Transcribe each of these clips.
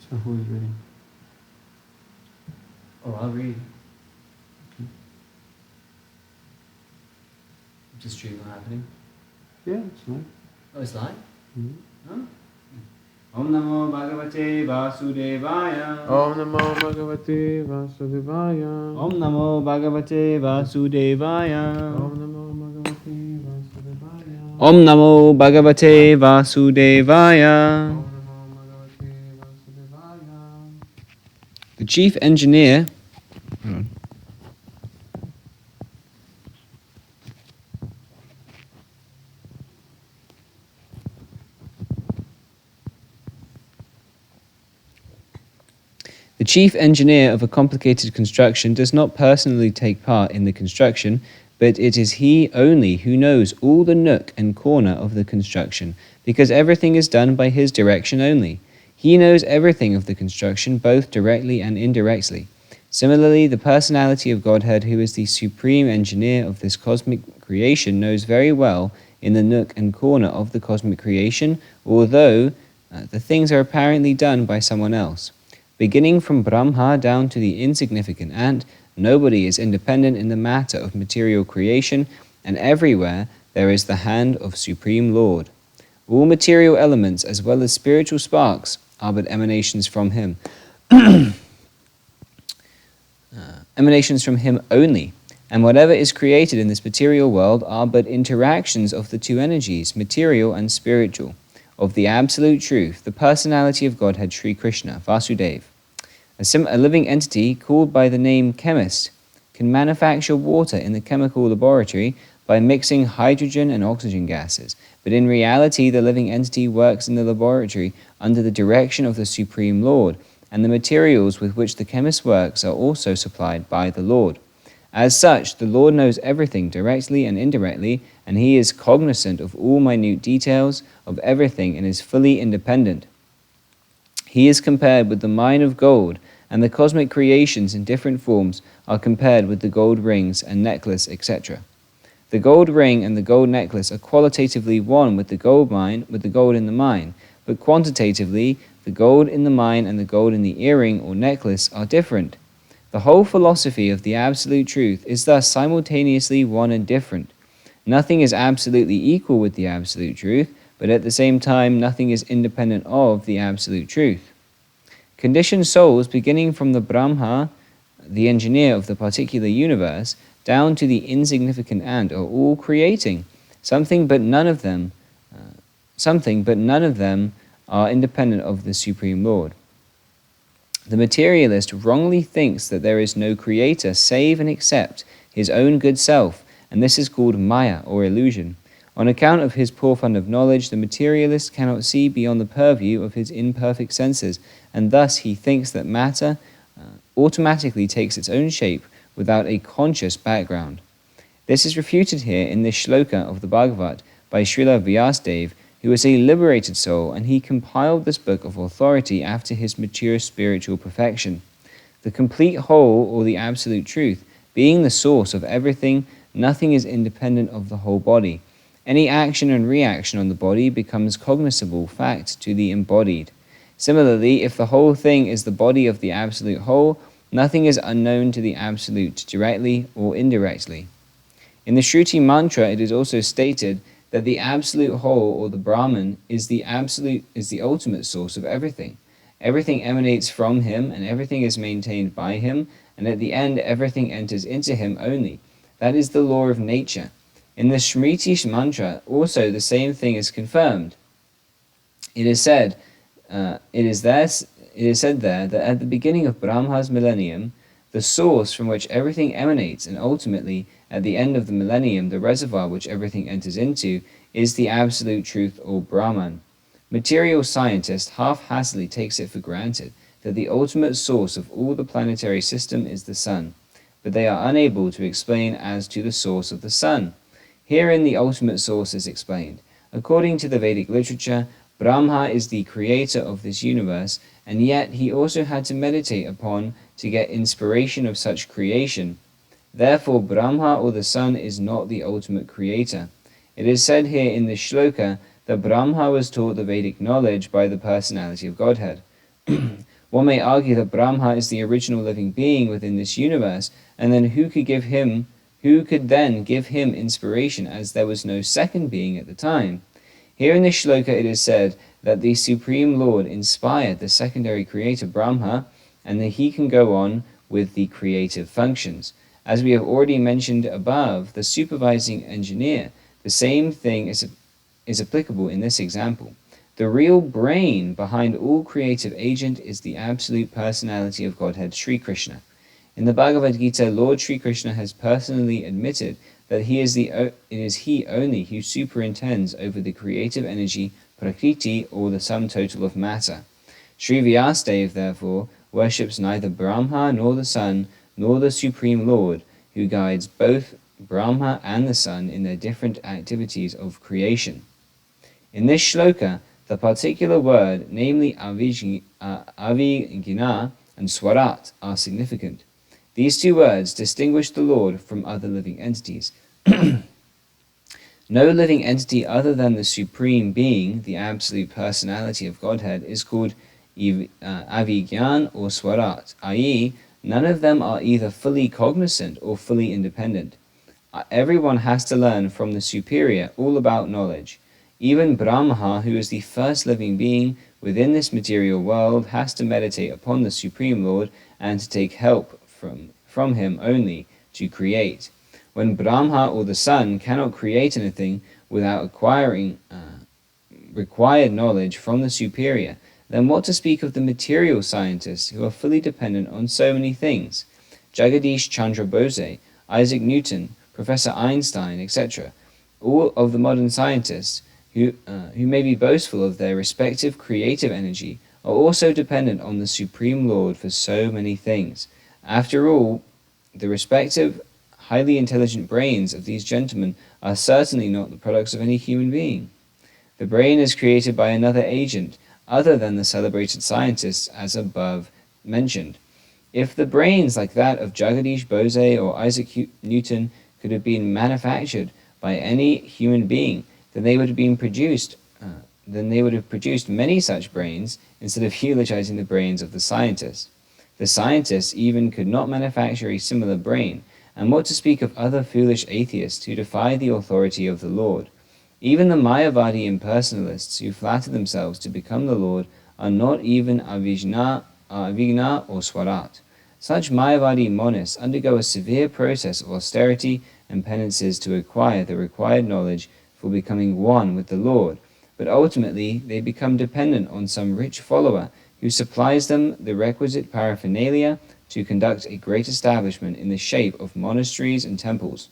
So who is reading? Oh, I'll read. Okay. Is the stream not happening? Yeah, it's nice. Oh, it's live? Mm-hmm. Huh? Om Namo Bhagavate Vasudevaya. Om Namo Bhagavate Vasudevaya. Om Namo Bhagavate Vasudevaya. Om Namo Bhagavate Vasudevaya. Om Namo Bhagavate Vasudevaya. Om Namo Bhagavate Vasudevaya. The chief engineer. Hold on. The chief engineer of a complicated construction does not personally take part in the construction, but it is he only who knows all the nook and corner of the construction, because everything is done by his direction only. He knows everything of the construction, both directly and indirectly. Similarly, the personality of Godhead, who is the supreme engineer of this cosmic creation, knows very well in the nook and corner of the cosmic creation, although the things are apparently done by someone else. Beginning from Brahma down to the insignificant ant, nobody is independent in the matter of material creation, and everywhere there is the hand of Supreme Lord. All material elements, as well as spiritual sparks, are but emanations from him. Emanations from him only, and whatever is created in this material world are but interactions of the two energies, material and spiritual, of the Absolute Truth, the personality of Godhead Sri Krishna, Vasudeva. A living entity called by the name chemist can manufacture water in the chemical laboratory by mixing hydrogen and oxygen gases, but in reality the living entity works in the laboratory under the direction of the Supreme Lord, and the materials with which the chemist works are also supplied by the Lord. As such, the Lord knows everything directly and indirectly, and he is cognizant of all minute details of everything and is fully independent. He is compared with the mine of gold, and the cosmic creations in different forms are compared with the gold rings and necklace, etc. The gold ring and the gold necklace are qualitatively one with the gold in the mine, but quantitatively, the gold in the mine and the gold in the earring or necklace are different. The whole philosophy of the Absolute Truth is thus simultaneously one and different. Nothing is absolutely equal with the Absolute Truth, but at the same time nothing is independent of the Absolute Truth. Conditioned souls, beginning from the Brahma, the engineer of the particular universe, down to the insignificant ant, are all creating something, but none of them are independent of the Supreme Lord. The materialist wrongly thinks that there is no creator save and except his own good self, and this is called Maya, or illusion. On account of his poor fund of knowledge, the materialist cannot see beyond the purview of his imperfect senses, and thus he thinks that matter automatically takes its own shape without a conscious background. This is refuted here in this shloka of the Bhagavat by Srila Vyasadeva, who was a liberated soul, and he compiled this book of authority after his mature spiritual perfection. The complete whole, or the Absolute Truth, being the source of everything, nothing is independent of the whole body. Any action and reaction on the body becomes cognizable fact to the embodied. Similarly, if the whole thing is the body of the Absolute Whole, nothing is unknown to the Absolute directly or indirectly. In the Shruti mantra, it is also stated that the Absolute Whole, or the Brahman, is the ultimate source of everything. Everything emanates from him, and everything is maintained by him, and at the end everything enters into him only. That is the law of nature. In the Smriti mantra, also the same thing is confirmed. It is said there that at the beginning of Brahma's millennium, the source from which everything emanates, and ultimately, at the end of the millennium, the reservoir which everything enters into, is the Absolute Truth, or Brahman. Material scientist half-heartedly takes it for granted that the ultimate source of all the planetary system is the sun, but they are unable to explain as to the source of the sun. Herein the ultimate source is explained. According to the Vedic literature, Brahma is the creator of this universe, and yet he also had to meditate upon to get inspiration of such creation. Therefore, Brahma, or the sun, is not the ultimate creator. It is said here in this shloka that Brahma was taught the Vedic knowledge by the personality of Godhead. One may argue that Brahma is the original living being within this universe, and then who could then give him inspiration, as there was no second being at the time? Here in this shloka it is said that the Supreme Lord inspired the secondary creator Brahma, and that he can go on with the creative functions. As we have already mentioned above, the supervising engineer, the same thing is applicable in this example. The real brain behind all creative agent is the absolute personality of Godhead Sri Krishna. In the Bhagavad Gita, Lord Sri Krishna has personally admitted that it is he only who superintends over the creative energy, prakriti, or the sum total of matter. Sri Vyasadeva, therefore, worships neither Brahma nor the sun, nor the Supreme Lord, who guides both Brahma and the sun in their different activities of creation. In this shloka, the particular word, namely avigna and swarat, are significant. These two words distinguish the Lord from other living entities. No living entity other than the Supreme Being, the absolute personality of Godhead, is called avigyan or swarat, i.e., none of them are either fully cognizant or fully independent. Everyone has to learn from the superior all about knowledge. Even Brahma, who is the first living being within this material world, has to meditate upon the Supreme Lord and to take help from him only to create. When Brahma or the sun cannot create anything without acquiring required knowledge from the superior, then what to speak of the material scientists who are fully dependent on so many things? Jagadish Chandra Bose, Isaac Newton, Professor Einstein, etc. All of the modern scientists who may be boastful of their respective creative energy are also dependent on the Supreme Lord for so many things. After all, the respective highly intelligent brains of these gentlemen are certainly not the products of any human being. The brain is created by another agent other than the celebrated scientists as above mentioned. If the brains like that of Jagadish Bose or Isaac Newton could have been manufactured by any human being, then they would have produced many such brains instead of eulogizing the brains of the scientists. The scientists even could not manufacture a similar brain, and what to speak of other foolish atheists who defy the authority of the Lord. Even the Mayavadi impersonalists who flatter themselves to become the Lord are not even avigna or swarat. Such Mayavadi monists undergo a severe process of austerity and penances to acquire the required knowledge for becoming one with the Lord, but ultimately they become dependent on some rich follower who supplies them the requisite paraphernalia to conduct a great establishment in the shape of monasteries and temples.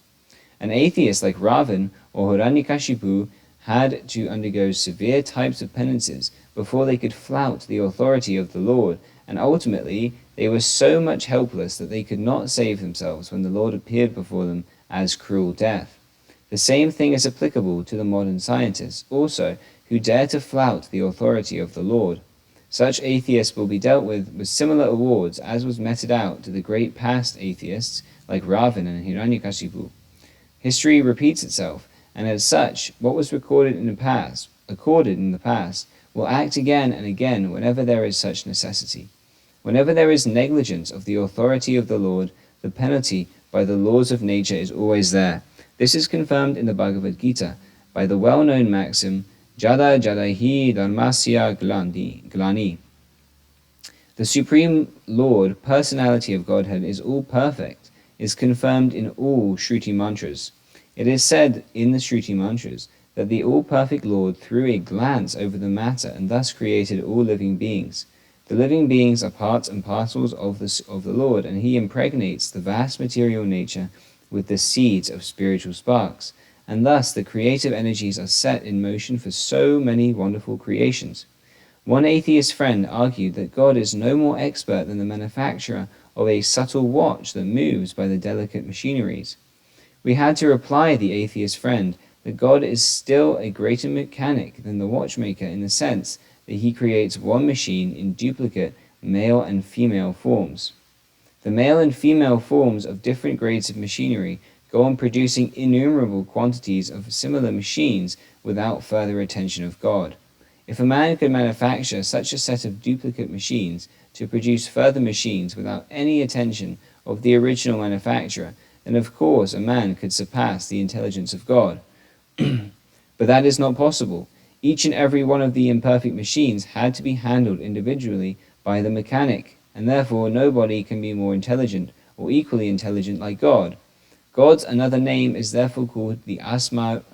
An atheist like Ravan or Hiranyakashipu had to undergo severe types of penances before they could flout the authority of the Lord, and ultimately they were so much helpless that they could not save themselves when the Lord appeared before them as cruel death. The same thing is applicable to the modern scientists also, who dare to flout the authority of the Lord. Such atheists will be dealt with similar awards as was meted out to the great past atheists like Ravan and Hiranyakashipu. History repeats itself, and as such, what was accorded in the past, will act again and again whenever there is such necessity. Whenever there is negligence of the authority of the Lord, the penalty by the laws of nature is always there. This is confirmed in the Bhagavad Gita by the well-known maxim, Jada Jadahi Dharmasya Glani. The Supreme Lord, personality of Godhead, is all perfect, is confirmed in all Shruti mantras. It is said in the Shruti mantras that the all-perfect Lord threw a glance over the matter and thus created all living beings. The living beings are parts and parcels of the Lord, and he impregnates the vast material nature with the seeds of spiritual sparks, and thus the creative energies are set in motion for so many wonderful creations. One atheist friend argued that God is no more expert than the manufacturer of a subtle watch that moves by the delicate machineries. We had to reply the atheist friend that God is still a greater mechanic than the watchmaker in the sense that he creates one machine in duplicate male and female forms. The male and female forms of different grades of machinery go on producing innumerable quantities of similar machines without further attention of God. If a man could manufacture such a set of duplicate machines, to produce further machines without any attention of the original manufacturer, then of course a man could surpass the intelligence of God. But that is not possible. Each and every one of the imperfect machines had to be handled individually by the mechanic, and therefore nobody can be more intelligent or equally intelligent like God. God's another name is therefore called the Asmaradha,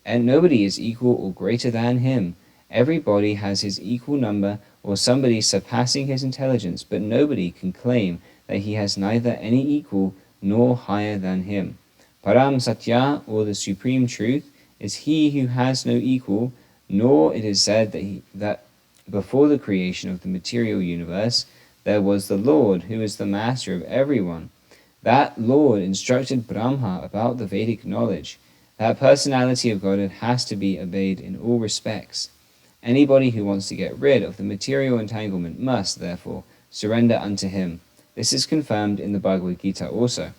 and nobody is equal or greater than him. Everybody has his equal number or somebody surpassing his intelligence, but nobody can claim that he has neither any equal nor higher than him. Param Satya, or the Supreme Truth, is he who has no equal, nor it is said that before the creation of the material universe, there was the Lord who is the master of everyone. That Lord instructed Brahma about the Vedic knowledge. That personality of Godhead has to be obeyed in all respects. Anybody who wants to get rid of the material entanglement must, therefore, surrender unto him. This is confirmed in the Bhagavad Gita also.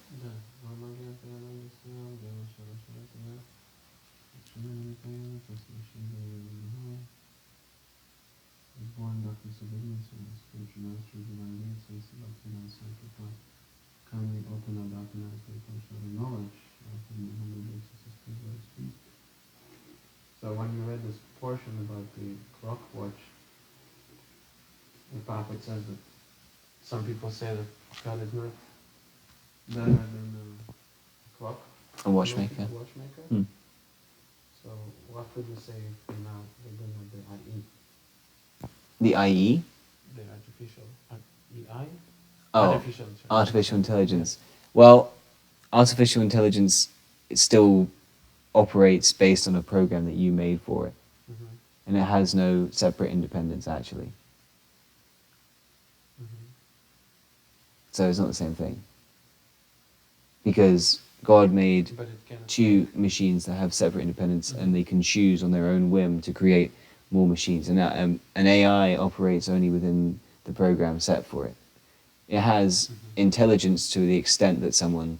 Kindly open our document for the function of knowledge. So when you read this portion about the clock watch, the prophet says that some people say that God is not better than a clock. A watchmaker. Watchmaker. Hmm. So what would you say if now they bring up the IE? The IE? The artificial EI? Oh, artificial intelligence. Well, artificial intelligence, it still operates based on a program that you made for it. Mm-hmm. And it has no separate independence, actually. Mm-hmm. So it's not the same thing. Because God made two machines that have separate independence, mm-hmm. and they can choose on their own whim to create more machines. And an AI operates only within the program set for it. It has mm-hmm. intelligence to the extent that someone...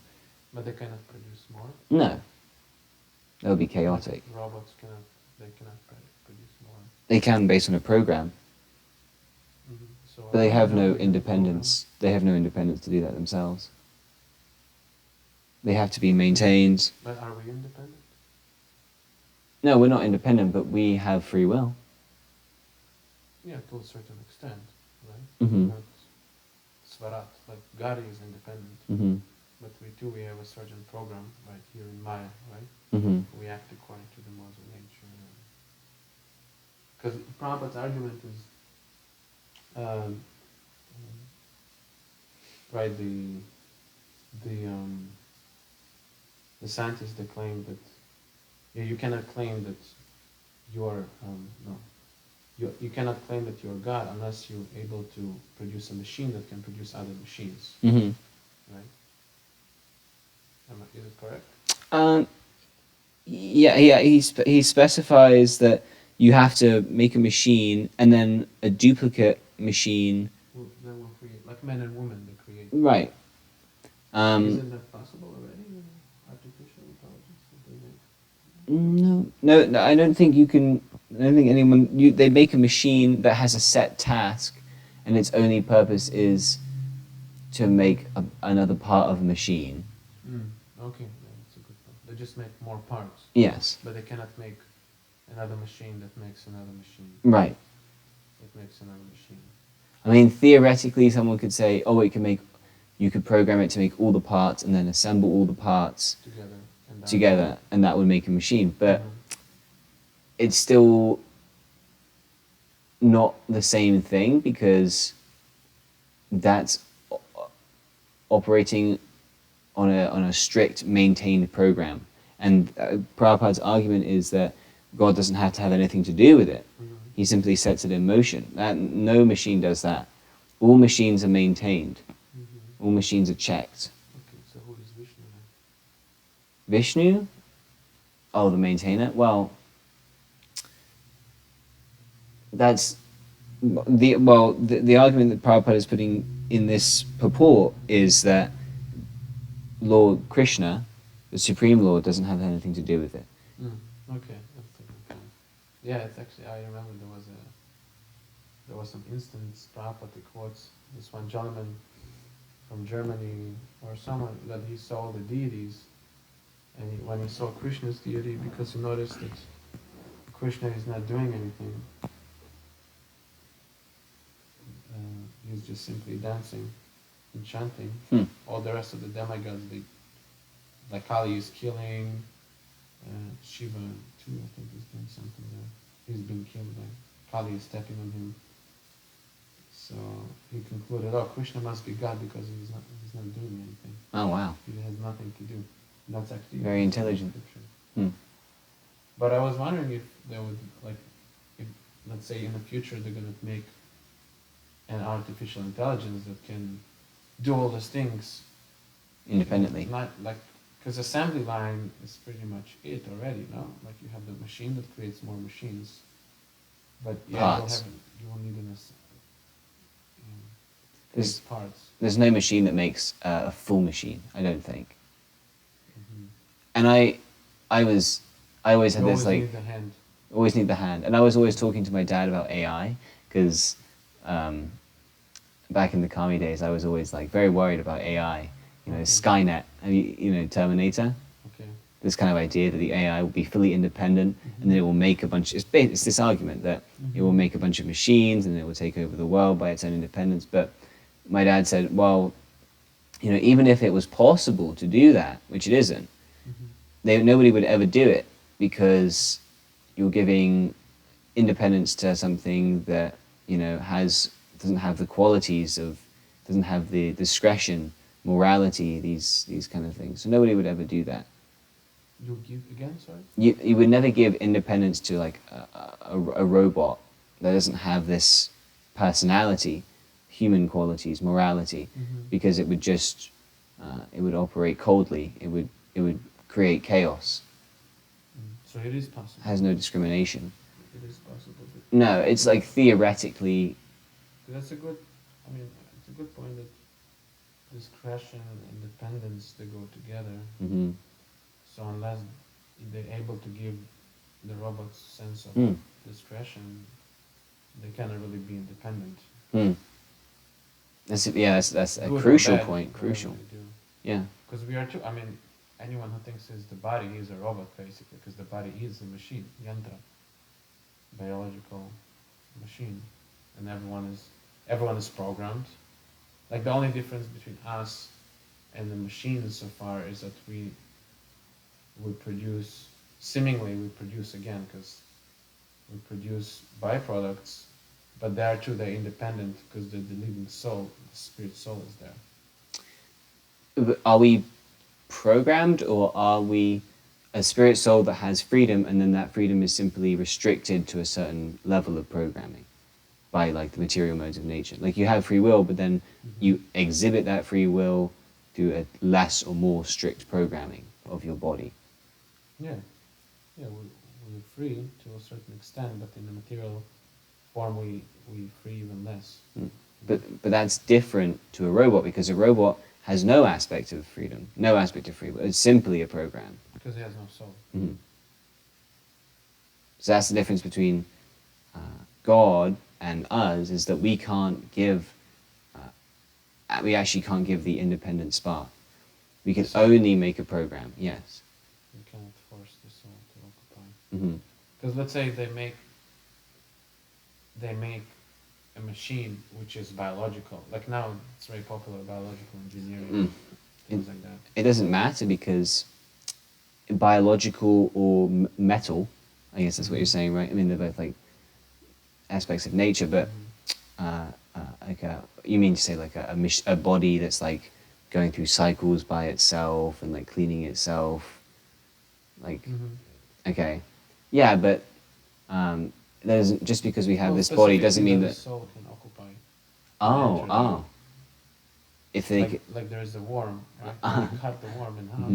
But they cannot produce more? No. That would be chaotic. Robots cannot produce more? They can based on a program. Mm-hmm. So but they have no independence. They have no independence to do that themselves. They have to be maintained. But are we independent? No, we're not independent, but we have free will. Yeah, to a certain extent, right? Mm-hmm. Not Svarat, like God is independent. Mm-hmm. But we have a certain program right here in Maya, right? Mm-hmm. We act according to the laws of nature. Because Prabhupada's argument is, right, the scientists, they claim that you cannot claim that you cannot claim that you're God unless you're able to produce a machine that can produce other machines. Mm-hmm. Right? Is it correct? Yeah. He specifies that you have to make a machine and then a duplicate machine. Well, then we'll create, like men and women, they create. Right. Isn't that possible already? Artificial intelligence? No. I don't think you can. I don't think anyone. They make a machine that has a set task, and its only purpose is to make another part of a machine. Okay, that's a good point. They just make more parts. Yes. But they cannot make another machine that makes another machine. Right. That makes another machine. I mean, theoretically, someone could say, "Oh, you could program it to make all the parts and then assemble all the parts together, and that would make a machine." But it's still not the same thing because that's operating on a strict maintained program. And Prabhupada's argument is that God doesn't have to have anything to do with it. Mm-hmm. He simply sets it in motion. No machine does that. All machines are maintained. Mm-hmm. All machines are checked. Okay, so who is Vishnu then? Vishnu? Oh, the maintainer? Well, that's the argument that Prabhupada is putting in this purport is that Lord Krishna, the Supreme Lord, doesn't have anything to do with it. Okay, that's a good point. Yeah, it's actually, I remember there was there was some instance, Prabhupada quotes this one gentleman from Germany or someone that he saw the deities, and when he saw Krishna's deity, because he noticed that Krishna is not doing anything, he's just simply dancing and chanting. All the rest of the demigods, like Kali is killing, Shiva too, I think he's doing something there. He's been killed by Kali is stepping on him. So he concluded, oh, Krishna must be God because he's not doing anything. Oh, wow. He has nothing to do. And that's actually very intelligent. But I was wondering if they would, if, let's say in the future they're going to make an artificial intelligence that can do all these things independently. Not like, because assembly line is pretty much it already, no? Like you have the machine that creates more machines, but Parts. You will need There's parts. There's no machine that makes a full machine, I don't think. And I always had this like need the hand. always need the hand, and I was always talking to my dad about AI because back in the Kami days, I was always like very worried about AI. You know, Skynet, Terminator. Okay. This kind of idea that the AI will be fully independent, and then it will make a bunch. It's this argument that it will make a bunch of machines, and it will take over the world by its own independence. But my dad said, well, even if it was possible to do that, which it isn't, nobody would ever do it because you're giving independence to something that doesn't have the qualities of, doesn't have the discretion, morality, these kind of things. So nobody would ever do that. You'll give again, sorry? You would never give independence to like a robot that doesn't have this personality, human qualities, morality, because it would just it would operate coldly. It would create chaos. So it is possible. Has no discrimination. It is possible. No, it's like theoretically. That's a good. I mean, it's a good point that discretion and independence, they go together. So unless they're able to give the robots sense of discretion, they cannot really be independent. That's a Good crucial bad, point. Crucial. Yeah. Because we are too. I mean, anyone who thinks is the body is a robot basically, because the body is a machine, yantra, biological machine, and everyone is programmed. Like the only difference between us and the machines so far is that we produce, seemingly we produce again, because we produce byproducts, but there too they're independent because the living soul, the spirit soul is there. Are we programmed, or are we a spirit soul that has freedom, and then that freedom is simply restricted to a certain level of programming by like the material modes of nature? Like you have free will, but then you exhibit that free will through a less or more strict programming of your body. Yeah, we're free to a certain extent, but in the material form we free even less. But that's different to a robot, because a robot has no aspect of freedom, no aspect of free will. It's simply a program. Because it has no soul. So that's the difference between God and us, is that we can't give, we actually can't give the independent spark. We can only make a program, yes. You cannot force the soul to occupy. Because let's say they make a machine which is biological. Like now it's very popular, biological engineering, things like that. It doesn't matter, because biological or metal, I guess that's what you're saying, right? I mean, they're both like aspects of nature, but you mean to say like a body that's like going through cycles by itself and like cleaning itself, like okay, yeah, but there's just because we have this body doesn't mean that the soul can occupy. If they like there is a worm, right? You cut the worm in half.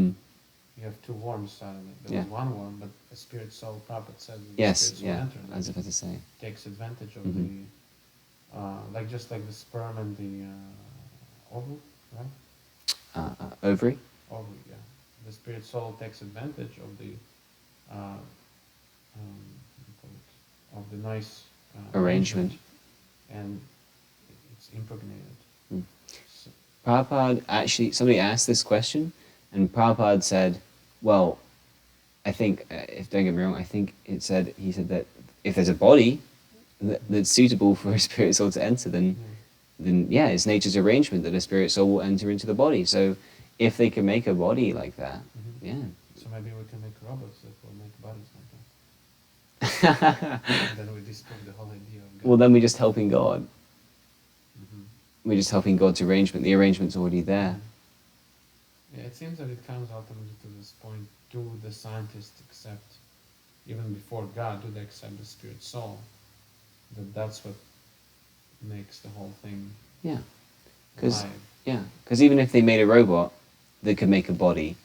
You have two worms suddenly. There was one worm, but a spirit soul, Prabhupada says, I was about to say, takes advantage of the, like just like the sperm and the ovum, right? Ovary. Ovary, yeah. The spirit soul takes advantage of the, of the nice Arrangement. and it's impregnated. So, Prabhupada actually, somebody asked this question, and Prabhupada said, well, I think, if don't get me wrong, I think he said that if there's a body that's suitable for a spirit soul to enter, then yeah, it's nature's arrangement that a spirit soul will enter into the body. So if they can make a body like that, yeah. So maybe we can make robots that will make bodies like that. And then we disprove the whole idea of God. Well, then we're just helping God. Mhm. We're just helping God's arrangement. The arrangement's already there. Yeah, it seems that it comes ultimately to this point: do the scientists accept, even before God, do they accept the spirit soul? That's what makes the whole thing Yeah. Because alive. even if they made a robot that could make a body,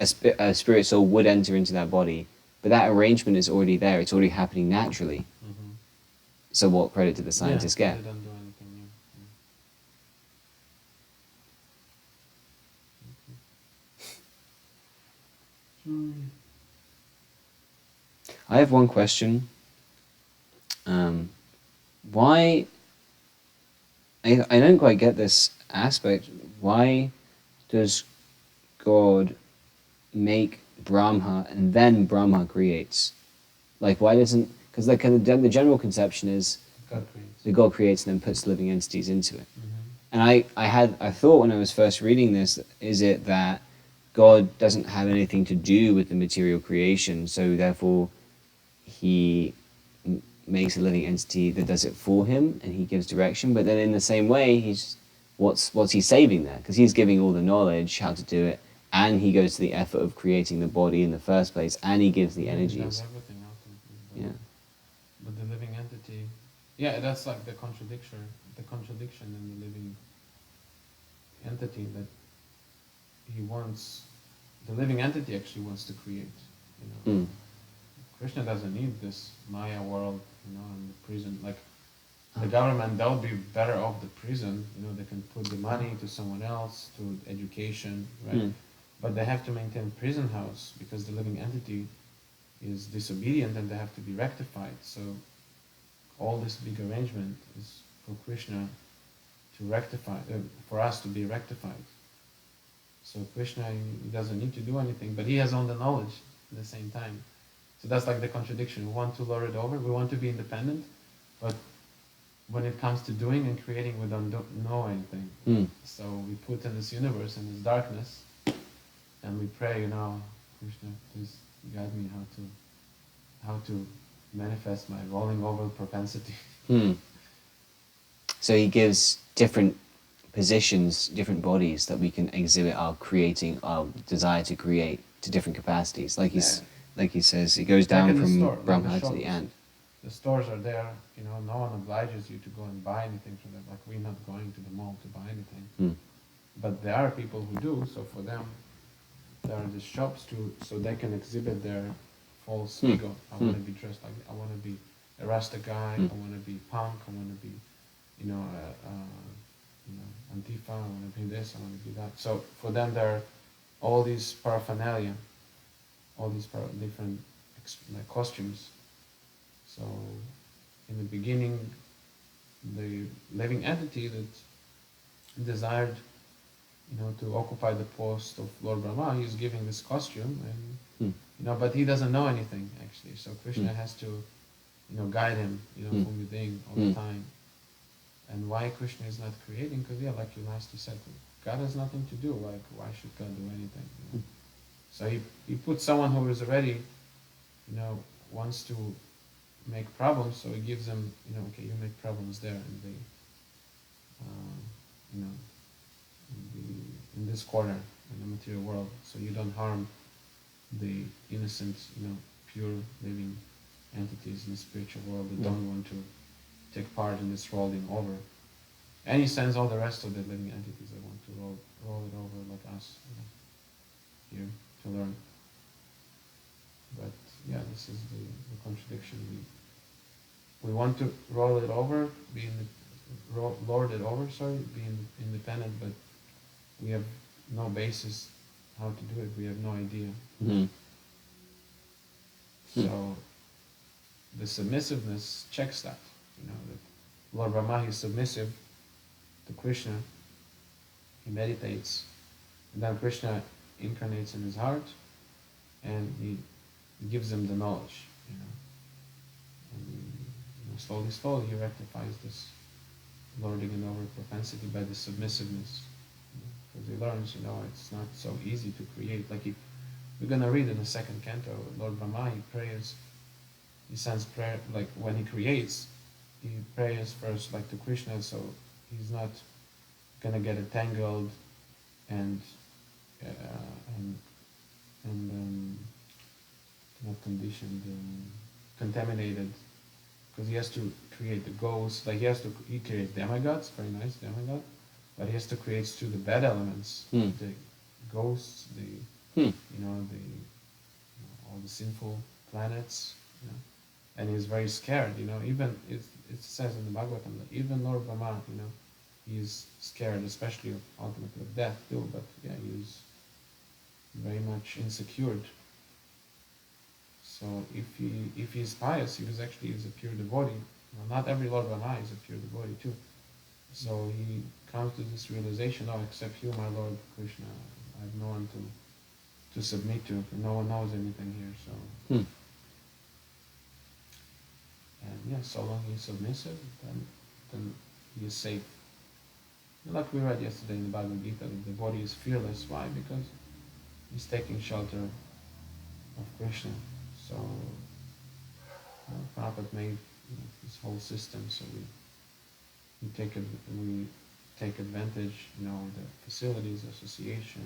a spirit soul would enter into that body, but that arrangement is already there. It's already happening naturally. Mm-hmm. So what credit did the scientists Yeah, get? they don't do anything new. I have one question. Why? I don't quite get this aspect. Why does God make Brahma and then Brahma creates? Like, why doesn't? Because like the general conception is God creates. that God creates and then puts living entities into it. Mm-hmm. And I thought when I was first reading this, is it that God doesn't have anything to do with the material creation, so therefore he makes a living entity that does it for him and he gives direction, but then in the same way what's he saving there, because he's giving all the knowledge how to do it, and he goes to the effort of creating the body in the first place, and he gives the He does energies. everything ultimately. Yeah. But the living entity, yeah, that's like the contradiction in the living entity, that he wants, the living entity actually wants to create. Krishna doesn't need this Maya world, and the prison. Like the government, they'll be better off the prison. They can put the money to someone else, to education, right? But they have to maintain prison house because the living entity is disobedient and they have to be rectified. So all this big arrangement is for Krishna to rectify, for us to be rectified. So Krishna, he doesn't need to do anything, but he has all the knowledge at the same time. So that's like the contradiction. We want to lord it over, we want to be independent, but when it comes to doing and creating, we don't know anything. So we put in this universe, in this darkness, and we pray, Krishna, please guide me how to manifest my rolling over propensity. So he gives different positions, different bodies that we can exhibit our creating, our desire to create to different capacities. Like he says, it goes down from Brahma to the ant. The stores are there, no one obliges you to go and buy anything from them. Like we're not going to the mall to buy anything. But there are people who do, so for them, there are these shops so they can exhibit their false ego. I want to be dressed like, I want to be a Rasta guy, I want to be punk, I want to be, Antifa, I want to be this, I want to be that. So for them, there are all these paraphernalia, all these different costumes. So in the beginning, the living entity that desired, to occupy the post of Lord Brahma, he's giving this costume, and but he doesn't know anything actually. So Krishna has to, guide him, from within all the time. And why Krishna is not creating? Because like you last said, God has nothing to do. Like why should God do anything? So he puts someone who is already, wants to make problems. So he gives them, okay, you make problems there, and they, in this corner in the material world, so you don't harm the innocent, pure living entities in the spiritual world that don't want to take part in this rolling over. And he sends all the rest of the living entities that want to roll it over like us, here to learn. But yeah, this is the contradiction. We want to roll it over, lord it over, be independent, but we have no basis how to do it. We have no idea. So the submissiveness checks that, that Lord Brahma is submissive to Krishna, he meditates, and then Krishna incarnates in his heart, and he gives him the knowledge, and slowly he rectifies this lording and over propensity by the submissiveness, because he learns, it's not so easy to create. Like we're gonna read in the second canto, Lord Brahma, he prays, he sends prayer, like when he creates, he prays first like to Krishna, so he's not gonna get entangled and not conditioned, contaminated, because he has to create the ghosts, like he creates demigods, very nice demigod, but he has to create too the bad elements, the ghosts, all the sinful planets, and he's very scared, even it says in the Bhagavatam that even Lord Brahma, he's scared, especially ultimately of death too, but yeah, he's very much insecure. So if he's pious, he is a pure devotee. Not every Lord Brahma is a pure devotee too. So he comes to this realization, except you, my Lord Krishna, I have no one to submit to, no one knows anything here, so... And so long he's submissive, then he is safe. Like we read yesterday in the Bhagavad Gita, the devotee is fearless. Why? Because he's taking shelter of Krishna. So Prabhupada made this whole system, so we take advantage, the facilities, association,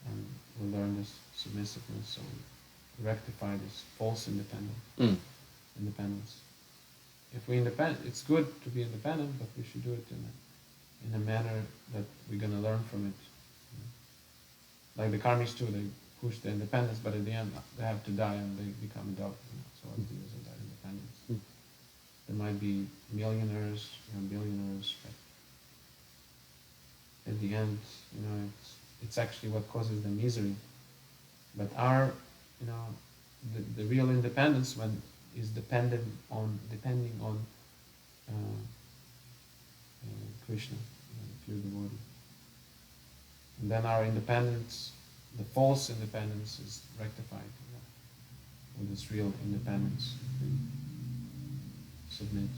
and we learn this submissiveness, so we rectify this false independence. If we independent, it's good to be independent, but we should do it in a manner that we're going to learn from it. Like the karmis too, they push the independence, but at the end they have to die and they become adult. So what's the use of that independence? There might be millionaires, billionaires, but at the end, it's actually what causes the misery. But our, the real independence is depending on Krishna, pure devotee. And then our independence, the false independence, is rectified with this real independence. We submit to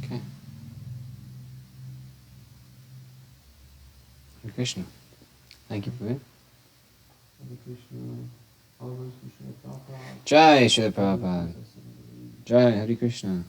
Krishna. Okay. Hare Krishna. Thank you, Prabhu. Hare Krishna. All those Krishna Prabhupada. Jai Srila Prabhupada. Jai Hare Krishna.